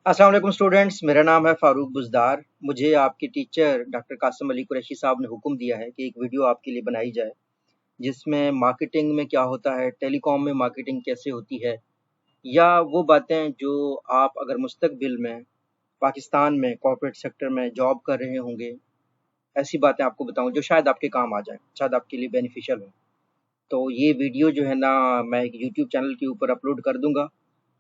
अस्सलाम वालेकुम स्टूडेंट्स, मेरा नाम है फारूक बुज़दार। मुझे आपके टीचर डॉक्टर कासिम अली कुरैशी साहब ने हुक्म दिया है कि एक वीडियो आपके लिए बनाई जाए, जिसमें मार्केटिंग में क्या होता है, टेलीकॉम में मार्केटिंग कैसे होती है, या वो बातें जो आप अगर मुस्तकबिल में पाकिस्तान में कॉर्पोरेट सेक्टर में जॉब कर रहे होंगे, ऐसी बातें आपको बताऊँ जो शायद आपके काम आ जाएँ, शायद आपके लिए बेनिफिशियल हो। तो ये वीडियो जो है ना, मैं एक यूट्यूब चैनल के ऊपर अपलोड कर दूँगा,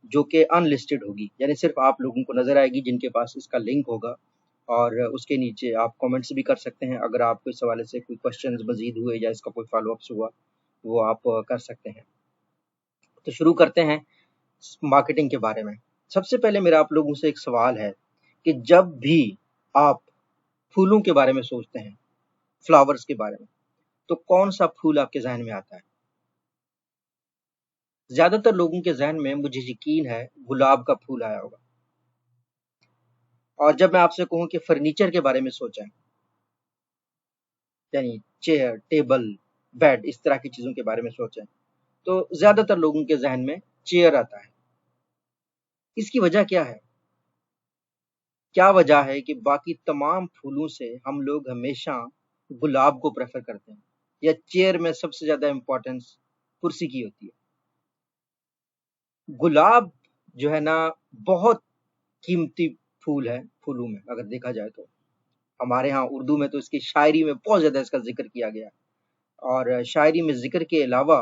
जो कि अनलिस्टेड होगी, यानी सिर्फ आप लोगों को नज़र आएगी जिनके पास इसका लिंक होगा। और उसके नीचे आप कमेंट्स भी कर सकते हैं, अगर आपको इस हवाले से कोई क्वेश्चंस मज़ीद हुए या इसका कोई फ़ॉलो-अप्स हुआ, वो आप कर सकते हैं। तो शुरू करते हैं मार्केटिंग के बारे में। सबसे पहले मेरा आप लोगों से एक सवाल है कि जब भी आप फूलों के बारे में सोचते हैं, फ्लावर्स के बारे में, तो कौन-सा फूल आपके ज़हन में आता है? ज़्यादातर लोगों के ज़हन में मुझे यकीन है गुलाब का फूल आया होगा। और जब मैं आपसे कहूँ कि फर्नीचर के बारे में सोचें, यानी चेयर, टेबल, बेड, इस तरह की चीज़ों के बारे में सोचें, तो ज़्यादातर लोगों के ज़हन में चेयर आता है। इसकी वजह क्या है? क्या वजह है कि बाकी तमाम फूलों से हम लोग हमेशा गुलाब को प्रेफ़र करते हैं, या चेयर में सबसे ज़्यादा इम्पोर्टेंस कुर्सी की होती है। गुलाब जो है ना, बहुत कीमती फूल है, फूलों में अगर देखा जाए तो। हमारे यहाँ उर्दू में तो इसकी शायरी में बहुत ज़्यादा इसका ज़िक्र किया गया है। और शायरी में ज़िक्र के अलावा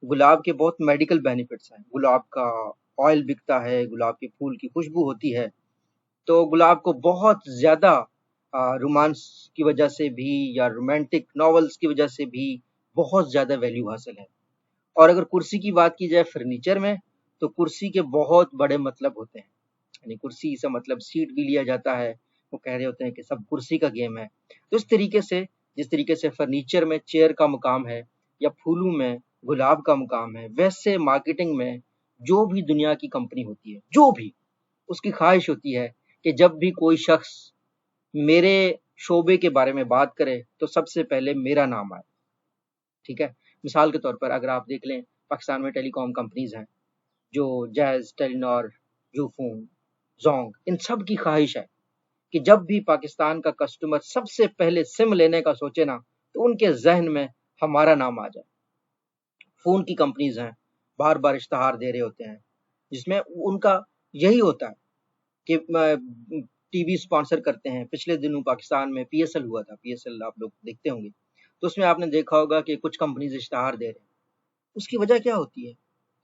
गुलाब के बहुत मेडिकल बेनिफिट्स हैं। गुलाब का ऑयल बिकता है, गुलाब के फूल की खुशबू होती है, तो गुलाब को बहुत ज़्यादा रोमांस की वजह से भी या रोमांटिक नॉवेल्स की वजह से भी बहुत ज़्यादा वैल्यू हासिल है। और अगर कुर्सी की बात की जाए फर्नीचर में, तो कुर्सी के बहुत बड़े मतलब होते हैं। यानी कुर्सी से मतलब सीट भी लिया जाता है। वो कह रहे होते हैं कि सब कुर्सी का गेम है। तो इस तरीके से, जिस तरीके से फर्नीचर में चेयर का मुकाम है या फूलों में गुलाब का मुकाम है, वैसे मार्केटिंग में जो भी दुनिया की कंपनी होती है, जो भी उसकी ख्वाहिश होती है कि जब भी कोई शख्स मेरे शोबे के बारे में बात करे तो सबसे पहले मेरा नाम आए। ठीक है? मिसाल के तौर पर अगर आप देख लें, पाकिस्तान में टेलीकॉम कंपनीज़ हैं, जो जैज़, टेलीनॉर, यूफ़ोन, ज़ोंग, इन सब की ख्वाहिश है कि जब भी पाकिस्तान का कस्टमर सबसे पहले सिम लेने का सोचे ना, तो उनके ज़हन में हमारा नाम आ जाए। फ़ोन की कंपनीज़ हैं, बार-बार इश्तिहार दे रहे होते हैं, जिसमें उनका यही होता है कि टीवी स्पॉन्सर करते हैं। पिछले दिनों पाकिस्तान में पीएसएल हुआ था, पीएसएल आप लोग देखते होंगे। तो उसमें आपने देखा होगा कि कुछ कंपनीज़ इश्तिहार दे रहे हैं। उसकी वजह क्या होती है?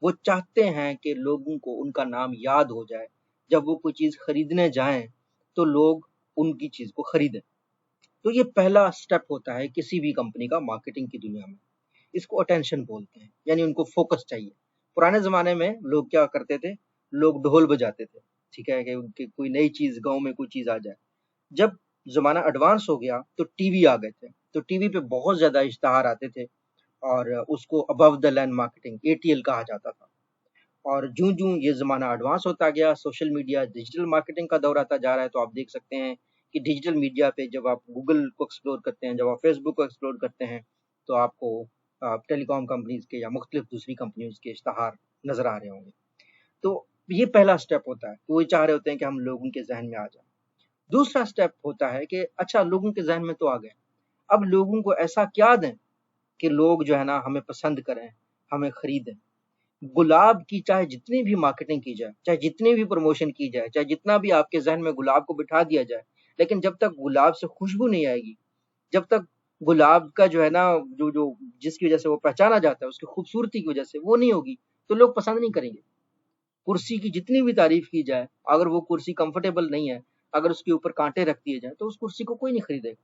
वो चाहते हैं कि लोगों को उनका नाम याद हो जाए। जब वो कोई चीज़ खरीदने जाएँ, तो लोग उनकी चीज़ को खरीदें। तो ये पहला स्टेप होता है किसी भी कंपनी का मार्केटिंग की दुनिया में। इसको अटेंशन बोलते हैं, यानी उनको फोकस चाहिए। पुराने ज़माने में लोग क्या करते थे? लोग ढोल बजाते थे, ठीक है? कि कोई नई चीज़, गाँव में कोई चीज़ आ जाए। जब ज़माना एडवांस हो गया, तो टीवी आ गए थे। तो टीवी पे बहुत ज़्यादा इश्तिहार आते थे और उसको above the line marketing, ATL कहा जाता था। और ज्यों-ज्यों ये ज़माना एडवांस होता गया, सोशल मीडिया, डिजिटल मार्केटिंग का दौर आता जा रहा है, तो आप देख सकते हैं कि डिजिटल मीडिया पे जब आप गूगल को एक्सप्लोर करते हैं, जब आप फेसबुक को एक्सप्लोर करते हैं, तो आपको टेलीकॉम कंपनीज़ के या मुख्तलिफ दूसरी कंपनीज़ के इश्तिहार नज़र आ रहे होंगे। तो ये पहला स्टेप होता है, वो ये चाह रहे होते हैं कि हम लोगों के ज़हन में आ जाएँ। दूसरा स्टेप होता है कि अच्छा, लोगों के ज़हन में तो आ गए, अब लोगों को ऐसा क्या दें कि लोग जो है ना हमें पसंद करें, हमें खरीदें। गुलाब की चाहे जितनी भी मार्केटिंग की जाए, चाहे जितनी भी प्रमोशन की जाए, चाहे जितना भी आपके ज़हन में गुलाब को बिठा दिया जाए, लेकिन जब तक गुलाब से खुशबू नहीं आएगी, जब तक गुलाब का जो है ना, जो जो जिसकी वज़ह से वो पहचाना जाता है, उसकी खूबसूरती की वज़ह से वो नहीं होगी, तो लोग पसंद नहीं करेंगे। कुर्सी की जितनी भी तारीफ़ की जाए, अगर वो कुर्सी कंफर्टेबल नहीं है, अगर उसके ऊपर काँटे रख दिए जाएँ, तो उस कुर्सी को कोई नहीं खरीदेगा।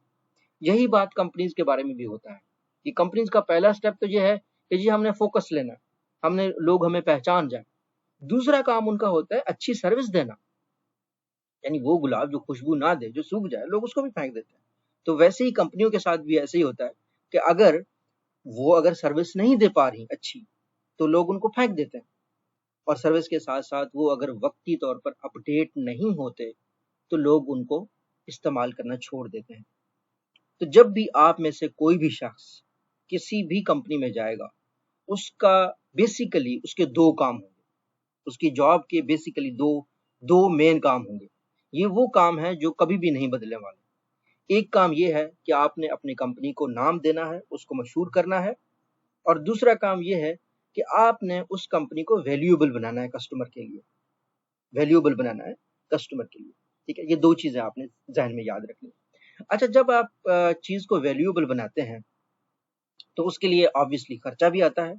यही बात कंपनीज़ के बारे में भी होता है, कि कंपनीज़ का पहला स्टेप तो ये है कि जी हमने फ़ोकस लेना है, हमने लोग हमें पहचान जाएँ। दूसरा काम उनका होता है अच्छी सर्विस देना, यानी वो गुलाब जो खुशबू ना दे, जो सूख जाए, लोग उसको भी फेंक देते हैं। तो वैसे ही कंपनियों के साथ भी ऐसे ही होता है कि अगर सर्विस नहीं दे पा रही अच्छी, तो लोग उनको फेंक देते हैं। और सर्विस के साथ-साथ वो अगर वक़्ती तौर पर अपडेट नहीं होते, तो लोग उनको इस्तेमाल करना छोड़ देते हैं। तो जब भी आप में से कोई भी शख्स किसी भी कंपनी में जाएगा, उसका बेसिकली उसके 2 काम होंगे। उसकी जॉब के बेसिकली 2 दो मेन काम होंगे। ये वो काम है जो कभी भी नहीं बदलने वाले। एक काम ये है कि आपने अपनी कंपनी को नाम देना है, उसको मशहूर करना है, और दूसरा काम ये है कि आपने उस कंपनी को वैल्यूएबल बनाना है कस्टमर के लिए, वैल्यूएबल बनाना है कस्टमर के लिए। ठीक है, ये दो चीजें आपने ज़हन में याद रखनी है। अच्छा, जब आप चीज को वैल्यूएबल बनाते हैं तो उसके लिए ऑब्वियसली खर्चा भी आता है,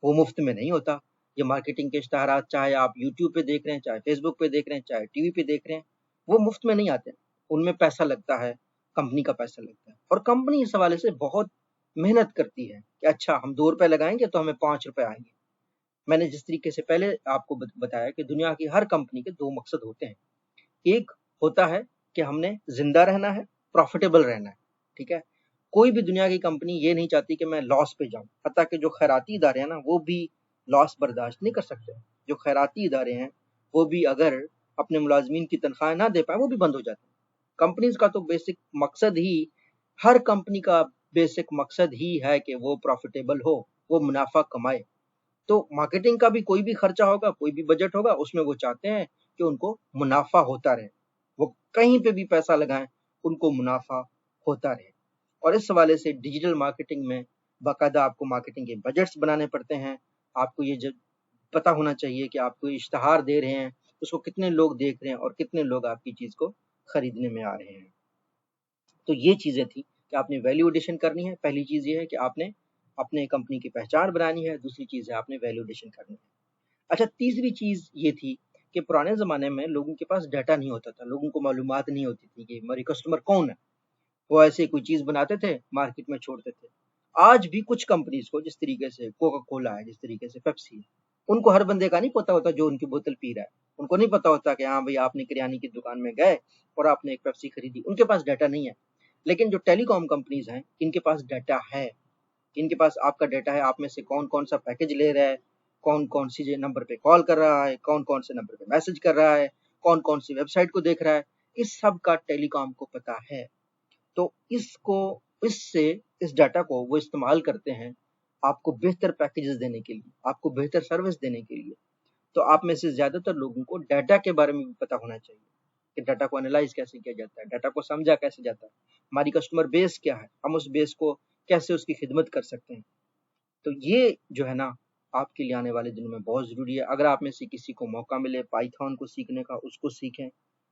वो मुफ्त में नहीं होता। ये मार्केटिंग के इश्तहारात, चाहे आप यूट्यूब पे देख रहे हैं, चाहे फेसबुक पे देख रहे हैं, चाहे टीवी पे देख रहे हैं, वो मुफ्त में नहीं आते। उनमें पैसा लगता है, कंपनी का पैसा लगता है, और कंपनी इस हवाले से बहुत मेहनत करती है कि अच्छा हम 2 रुपए लगाएंगे तो हमें 5 रुपए आएंगे। मैंने जिस तरीके से पहले आपको बताया कि दुनिया की हर कंपनी के दो मकसद होते हैं। एक होता है कि हमने जिंदा रहना है, प्रॉफिटेबल रहना है। ठीक है, कोई भी दुनिया की कंपनी ये नहीं चाहती कि मैं लॉस पे जाऊं। हत्ता कि जो खैराती इदारे हैं ना, वो भी लॉस बर्दाश्त नहीं कर सकते। जो खैराती इदारे हैं वो भी अगर अपने मुलाजमीन की तनख्वाह ना दे पाए, वो भी बंद हो जाते हैं। कंपनीज का तो बेसिक मकसद ही, हर कंपनी का बेसिक मकसद ही है कि वो प्रॉफिटेबल हो, वो मुनाफा कमाए। तो मार्केटिंग का भी कोई भी खर्चा होगा, कोई भी बजट होगा, उसमें वो चाहते हैं कि उनको मुनाफा होता रहे। वो कहीं पे भी पैसा लगाएं, उनको मुनाफा होता रहे। और इस हवाले से डिजिटल मार्केटिंग में बाकायदा आपको मार्केटिंग के बजट्स बनाने पड़ते हैं। आपको ये जब पता होना चाहिए कि आपको इश्तहार दे रहे हैं, उसको कितने लोग देख रहे हैं और कितने लोग आपकी चीज को खरीदने में आ रहे हैं। तो ये चीजें थी कि आपने वैल्यू एडिशन करनी है। पहली चीज ये है कि आपने अपने कंपनी की पहचान बनानी है, दूसरी चीज है आपने वैल्यू एडिशन करनी है। अच्छा, तीसरी चीज ये थी कि पुराने जमाने में लोगों के पास डाटा नहीं होता था, लोगों को मालूमात नहीं होती थी कि हमारी कस्टमर कौन है। वो ऐसे कोई चीज बनाते थे, मार्केट में छोड़ते थे। आज भी कुछ कंपनीज को, जिस तरीके से कोका कोला है, जिस तरीके से पेप्सी है, उनको हर बंदे का नहीं पता होता जो उनकी बोतल पी रहा है। उनको नहीं पता होता कि हाँ भाई, आपने किराने की दुकान में गए और आपने एक पेप्सी खरीदी। उनके पास डाटा नहीं है। लेकिन जो टेलीकॉम कंपनीज हैं, इनके पास डाटा है। इनके पास आपका डाटा है, आप में से कौन कौन सा पैकेज ले रहा है, कौन कौन सी नंबर पे कॉल कर रहा है, कौन कौन से नंबर पे मैसेज कर रहा है, कौन कौन सी वेबसाइट को देख रहा है। इस सब का टेलीकॉम को पता है। तो इसको, इससे, इस डाटा को वो इस्तेमाल करते हैं आपको बेहतर पैकेजेस देने के लिए, आपको बेहतर सर्विस देने के लिए। तो आप में से ज्यादातर लोगों को डाटा के बारे में भी पता होना चाहिए कि डाटा को एनालाइज कैसे किया जाता है, डाटा को समझा कैसे जाता है, हमारी कस्टमर बेस क्या है, हम उस बेस को कैसे उसकी खिदमत कर सकते हैं। तो ये जो है ना, आपके लिए आने वाले दिनों में बहुत ज़रूरी है। अगर आप में से किसी को मौका मिले पाइथन को सीखने का, उसको सीखें।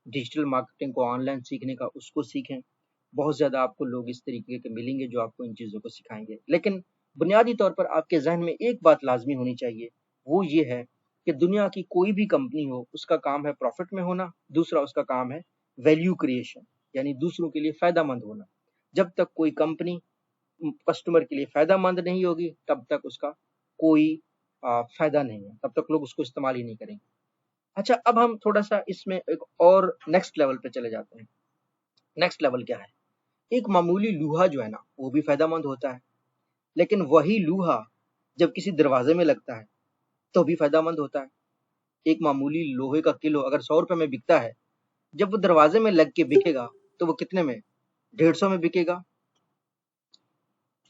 डिजिटल मार्केटिंग को ऑनलाइन सीखने का, उसको सीखें। बहुत ज़्यादा आपको लोग इस तरीके के मिलेंगे जो आपको इन चीज़ों को सिखाएंगे। लेकिन बुनियादी तौर पर आपके जहन में एक बात लाजमी होनी चाहिए, वो ये है कि दुनिया की कोई भी कंपनी हो, उसका काम है प्रॉफिट में होना, दूसरा उसका काम है वैल्यू क्रिएशन, यानी दूसरों के लिए फायदा मंद होना। जब तक कोई कंपनी कस्टमर के लिए फायदेमंद नहीं होगी, तब तक उसका कोई फायदा नहीं है, तब तक लोग उसको इस्तेमाल ही नहीं करेंगे। अच्छा, अब हम थोड़ा सा इसमें एक और नेक्स्ट लेवल पे चले जाते हैं। नेक्स्ट लेवल क्या है? एक मामूली लूहा जो है ना, वो भी फायदेमंद होता है। लेकिन वही लूहा जब किसी दरवाजे में लगता है तो भी फायदेमंद होता है। एक मामूली लोहे का किलो अगर 100 रुपए में बिकता है, जब वो दरवाजे में लग के बिकेगा तो वो कितने में? 150 में बिकेगा।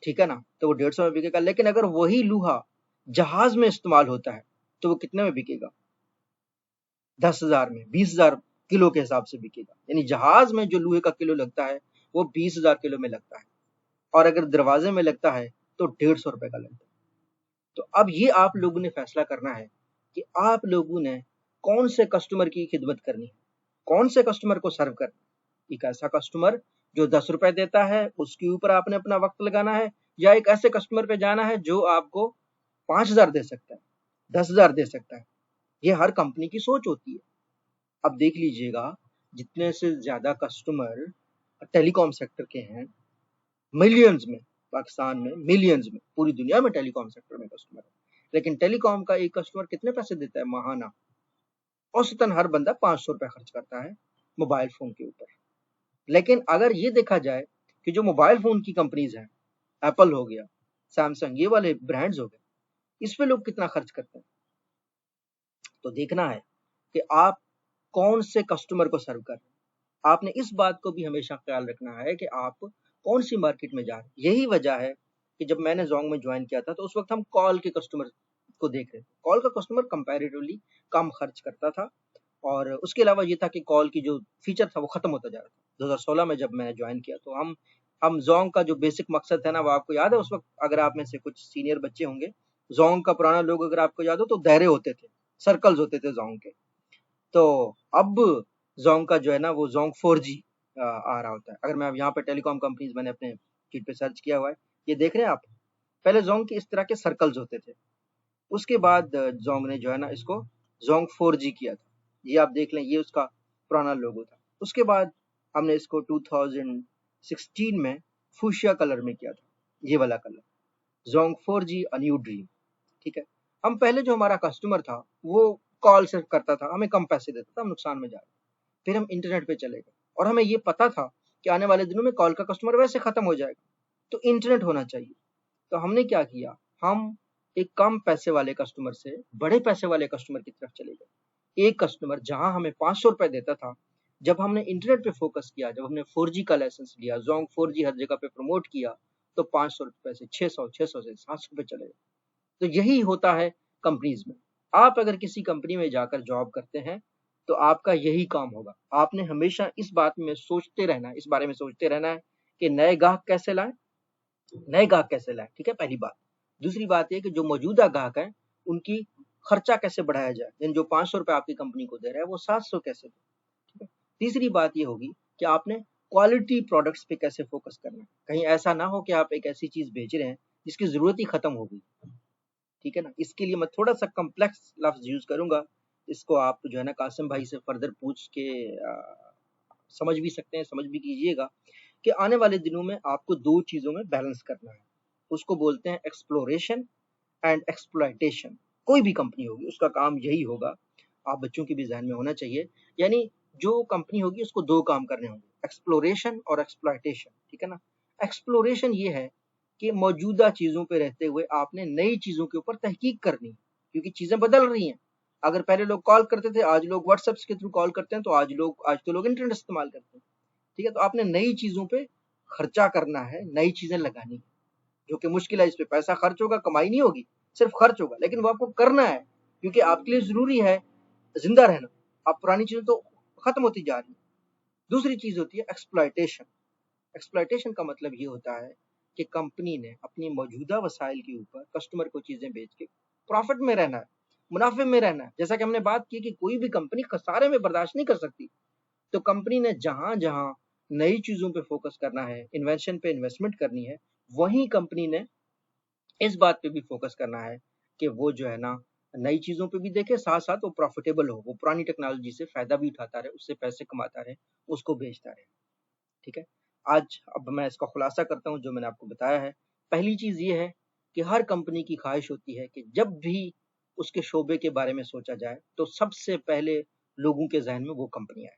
ठीक है ना? तो वो 150 में बिकेगा। लेकिन अगर वही लोहा जहाज में इस्तेमाल होता है तो वो कितने में बिकेगा? 10,000 में, 20,000 किलो के हिसाब से बिकेगा। यानी जहाज में जो लोहे का किलो लगता है वो 20,000 किलो में लगता है, और अगर दरवाजे में लगता है तो 150 रुपए का लगता है। तो अब ये आप लोगों ने फैसला करना है कि आप लोगों ने कौन से कस्टमर की खिदमत करनी है, कौन से कस्टमर को सर्व करना है। एक ऐसा कस्टमर जो 10 रुपए देता है, उसके ऊपर आपने अपना वक्त लगाना है, या एक ऐसे कस्टमर पे जाना है जो आपको 5,000 दे सकता है, 10,000 दे सकता है। ये हर कंपनी की सोच होती है। अब देख लीजिएगा, जितने से ज्यादा कस्टमर टेलीकॉम सेक्टर के हैं, मिलियंस में, पाकिस्तान में मिलियंस में, पूरी दुनिया में टेलीकॉम सेक्टर में कस्टमर है। लेकिन टेलीकॉम का एक कस्टमर कितने पैसे देता है माहाना? औसतन हर बंदा 500 रुपए खर्च करता है मोबाइल फोन के ऊपर। लेकिन अगर ये देखा जाए कि जो मोबाइल फोन की कंपनीज हैं, एप्पल हो गया, सैमसंग, ये वाले ब्रांड्स हो गए, इस पे लोग कितना खर्च करते हैं। तो देखना है कि आप कौन से कस्टमर को सर्व कर रहे हैं। आपने इस बात को भी हमेशा ख्याल रखना है कि आप कौन सी मार्केट में जा रहे हैं। यही वजह है कि जब मैंने जोंग में ज्वाइन किया था तो उस वक्त हम कॉल के कस्टमर को देख रहे थे। कॉल का कस्टमर कंपैरेटिवली कम खर्च करता था, और उसके अलावा ये था कि कॉल की जो फीचर था वो खत्म होता जा रहा था। 2016 में जब मैंने ज्वाइन किया तो हम जोंग का जो बेसिक मकसद है ना, वो आपको याद है उस वक्त? अगर आप में से कुछ सीनियर बच्चे होंगे, जोंग का पुराना लोग अगर आपको याद हो तो दायरे होते थे, सर्कल्स होते थे जोंग के। तो अब जोंग का जो है ना वो जोंग 4G आ रहा होता है। अगर मैं यहाँ पे टेलीकॉम कंपनीज मैंने अपने चीट पे सर्च किया हुआ है, ये देख रहे हैं आप। पहले जोंग के इस तरह के सर्कल्स होते थे, उसके बाद जोंग ने जो है ना इसको जोंग 4G किया था। ये आप देख लें, ये उसका पुराना लोगो था। उसके बाद हमने इसको 2016 में फूशिया कलर में किया था, ये वाला colour, Jong 4G a new dream. ठीक है, हम पहले जो हमारा कस्टमर था वो कॉल सिर्फ करता था, हमें कम पैसे देता था, हम नुकसान में जा रहे। फिर हम इंटरनेट पे चले गए और हमें ये पता था कि आने वाले दिनों में कॉल का कस्टमर वैसे खत्म हो जाएगा, तो इंटरनेट होना चाहिए। तो हमने क्या किया, हम एक कम पैसे वाले कस्टमर से बड़े पैसे वाले कस्टमर की तरफ चले गए। एक कस्टमर जहां हमें 500 रुपए देता था, जब हमने इंटरनेट पे फोकस किया, जब हमने 4G का लाइसेंस लिया, जोंग 4G हर जगह पे प्रमोट किया, तो 500 रुपए से 600 से 700 रुपए चले गए। तो यही होता है कंपनीज में। आप अगर किसी कंपनी में जाकर जॉब करते हैं तो आपका यही काम होगा। आपने हमेशा इस बात में सोचते रहना है, इस बारे में सोचते रहना है कि नए ग्राहक कैसे लाएं, नए ग्राहक कैसे लाएं। ठीक है, पहली बात। दूसरी बात ये कि जो मौजूदा ग्राहक हैं उनकी खर्चा कैसे बढ़ाया जाए, यानी जो 500 रुपए आपकी कंपनी को दे रहा है वो 700 कैसे दे। ठीक है। तीसरी बात ये होगी कि आपने क्वालिटी प्रोडक्ट्स पे कैसे फोकस करना है। कहीं ऐसा ना हो कि आप एक ऐसी चीज बेच रहे हैं जिसकी जरूरत ही खत्म हो गई। ठीक है ना, इसके लिए मैं थोड़ा सा कम्प्लेक्स लफ्ज यूज करूंगा, इसको आप जो है ना कासिम भाई से फर्दर पूछ के समझ भी सकते हैं, समझ भी कीजिएगा कि आने वाले दिनों में आपको दो चीजों में बैलेंस करना है। उसको बोलते हैं एक्सप्लोरेशन एंड एक्सप्लॉयटेशन। कोई भी कंपनी होगी उसका काम यही होगा, आप बच्चों की भी जहन में होना चाहिए। यानी जो कंपनी होगी उसको दो काम करने होंगे, एक्सप्लोरेशन और एक्सप्लॉयटेशन। ठीक है ना, एक्सप्लोरेशन ये है कि मौजूदा चीजों पे रहते हुए आपने नई चीजों के ऊपर तहकीक करनी, क्योंकि चीजें बदल रही हैं। अगर पहले लोग कॉल करते थे, आज लोग व्हाट्सएप के थ्रू कॉल करते हैं, तो आज तो लोग इंटरनेट इस्तेमाल करते हैं। ठीक है, तो आपने नई चीजों पे खर्चा करना है, नई चीजें लगानी है, जो कि मुश्किल है। इस पे पैसा खर्च होगा, कमाई नहीं होगी, सिर्फ खर्च होगा, लेकिन वो आपको करना है क्योंकि आपके लिए जरूरी है जिंदा रहना। आप पुरानी चीजें तो खत्म होती जा रही है। दूसरी चीज होती है एक्सप्लॉयटेशन। एक्सप्लॉयटेशन का मतलब ये होता है कि कंपनी ने अपनी मौजूदा वसाइल के ऊपर कस्टमर को चीजें बेच के प्रॉफिट में रहना है, मुनाफे में रहना है। जैसा कि हमने बात की कि कोई भी कंपनी खसारे में बर्दाश्त नहीं कर सकती। तो कंपनी ने जहां जहां नई चीजों पे फोकस करना है, इन्वेंशन पे इन्वेस्टमेंट करनी है, वहीं कंपनी ने इस बात पे भी फोकस करना है कि वो जो है ना नई चीजों पे भी देखे, साथ साथ वो प्रॉफिटेबल हो, वो पुरानी टेक्नोलॉजी से फायदा भी उठाता रहे, उससे पैसे कमाता रहे, उसको बेचता रहे। ठीक है, आज अब मैं इसका खुलासा करता हूँ जो मैंने आपको बताया है। पहली चीज ये है कि हर कंपनी की ख्वाहिश होती है कि जब भी उसके शोबे के बारे में सोचा जाए तो सबसे पहले लोगों के जहन में वो कंपनी आए।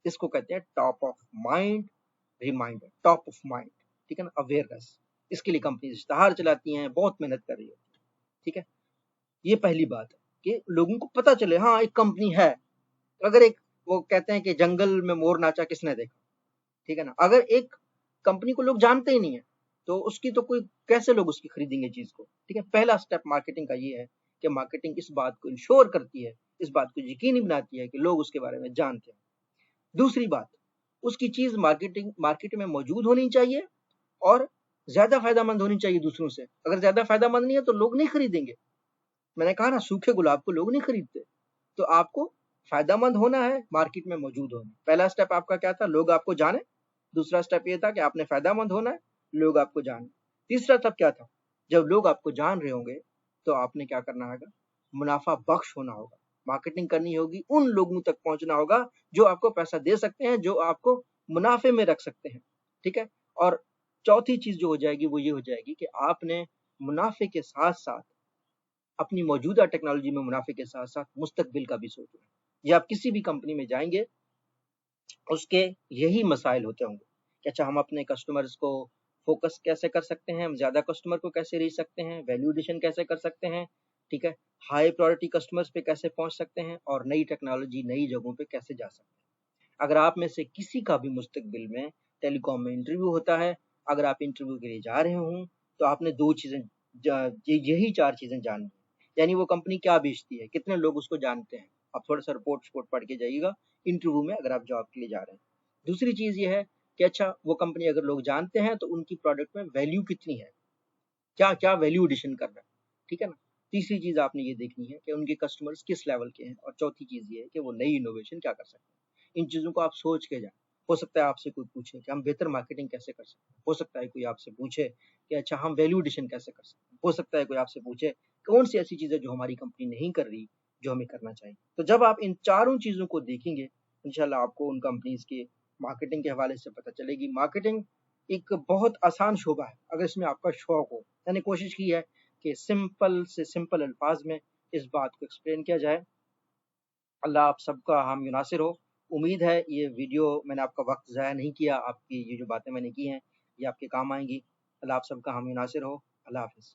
इसको कहते हैं top of mind reminder, top of mind. ठीक है ना, अवेयरनेस। इसके लिए कंपनी इश्तहार चलाती हैं, बहुत मेहनत कर रही है। ठीक है, ये पहली बात है कि लोगों को पता चले हाँ एक कंपनी है। अगर एक, वो कहते हैं कि जंगल में मोर नाचा किसने देखा। ठीक है ना, अगर एक कंपनी को लोग जानते ही नहीं है तो उसकी तो कोई, कैसे लोग उसकी खरीदेंगे चीज को। ठीक है, पहला स्टेप मार्केटिंग का ये है कि मार्केटिंग इस बात को इंश्योर करती है, इस बात को यकीनी बनाती है कि लोग उसके बारे में जानते हैं। दूसरी बात, उसकी चीज मार्केट में मौजूद होनी चाहिए और ज्यादा फायदामंद होनी चाहिए दूसरों से। अगर ज्यादा फायदामंद नहीं है तो लोग नहीं खरीदेंगे। मैंने कहा ना, सूखे गुलाब को लोग नहीं खरीदते। तो आपको फायदामंद होना है, मार्केट में मौजूद होना। पहला स्टेप आपका क्या था, लोग आपको जाने। दूसरा स्टेप ये था कि आपने फायदामंद होना है, लोग आपको जाने। तीसरा स्टेप क्या था, जब लोग आपको जान रहे होंगे तो आपने क्या करना होगा, मुनाफा बख्श होना होगा। मार्केटिंग करनी होगी, उन लोगों तक पहुंचना होगा जो आपको पैसा दे सकते हैं, जो आपको मुनाफे में रख सकते हैं। ठीक है, और चौथी चीज जो हो जाएगी वो ये हो जाएगी कि आपने मुनाफे के साथ साथ अपनी मौजूदा टेक्नोलॉजी में मुनाफे के साथ साथ मुस्तकबिल का भी सोचना है। ये आप किसी भी कंपनी में जाएंगे उसके यही मसाइल होते होंगे कि अच्छा हम अपने कस्टमर्स को फोकस कैसे कर सकते हैं, हम ज्यादा कस्टमर को कैसे रीच सकते हैं, वैल्यू एडिशन कैसे कर सकते हैं। ठीक है, हाई प्रायोरिटी कस्टमर्स पे कैसे पहुंच सकते हैं, और नई टेक्नोलॉजी नई जगहों पे कैसे जा सकते हैं। अगर आप में से किसी का भी मुस्तकबिल में टेलीकॉम में इंटरव्यू होता है, अगर आप इंटरव्यू के लिए जा रहे हों तो आपने दो चीजें, यही चार चीजें जाननी है। यानी वो कंपनी क्या बेचती है, कितने लोग उसको जानते हैं, आप थोड़ा सा रिपोर्ट पढ़ के जाइएगा इंटरव्यू में अगर आप जॉब के लिए जा रहे हैं। दूसरी चीज़ ये है कि अच्छा वो कंपनी अगर लोग जानते हैं तो उनकी प्रोडक्ट में वैल्यू कितनी है, क्या क्या वैल्यू एडिशन कर रहा है, ठीक है ना। तीसरी चीज़ आपने ये देखनी है कि उनके कस्टमर्स किस लेवल के हैं, और चौथी चीज़ ये है कि वो नई इनोवेशन क्या कर सकते हैं। इन चीज़ों को आप सोच के जाएं। हो सकता है आपसे कोई पूछे कि हम बेहतर मार्केटिंग कैसे कर सकते हैं, हो सकता है कोई आपसे पूछे कि अच्छा हम वैल्यू एडिशन कैसे कर सकते हैं, हो सकता है कोई आपसे पूछे कौन सी ऐसी चीज़ है जो हमारी कंपनी नहीं कर रही जो हमें करना चाहिए। तो जब आप इन चारों चीज़ों को देखेंगे इंशाल्लाह आपको उन कंपनीज के मार्केटिंग के हवाले से पता चलेगी। मार्केटिंग एक बहुत आसान शोबा है अगर इसमें आपका शौक हो। मैंने कोशिश की है कि सिंपल से सिंपल अल्फाज में इस बात को एक्सप्लेन किया जाए। अल्लाह आप सबका हामी नासिर हो। उम्मीद है ये वीडियो मैंने आपका वक्त ज़ाया नहीं किया, आपकी ये जो बातें मैंने की हैं ये आपके काम आएंगी। अल्लाह आप सबका हामी नासिर हो। अल्लाह हाफिज़।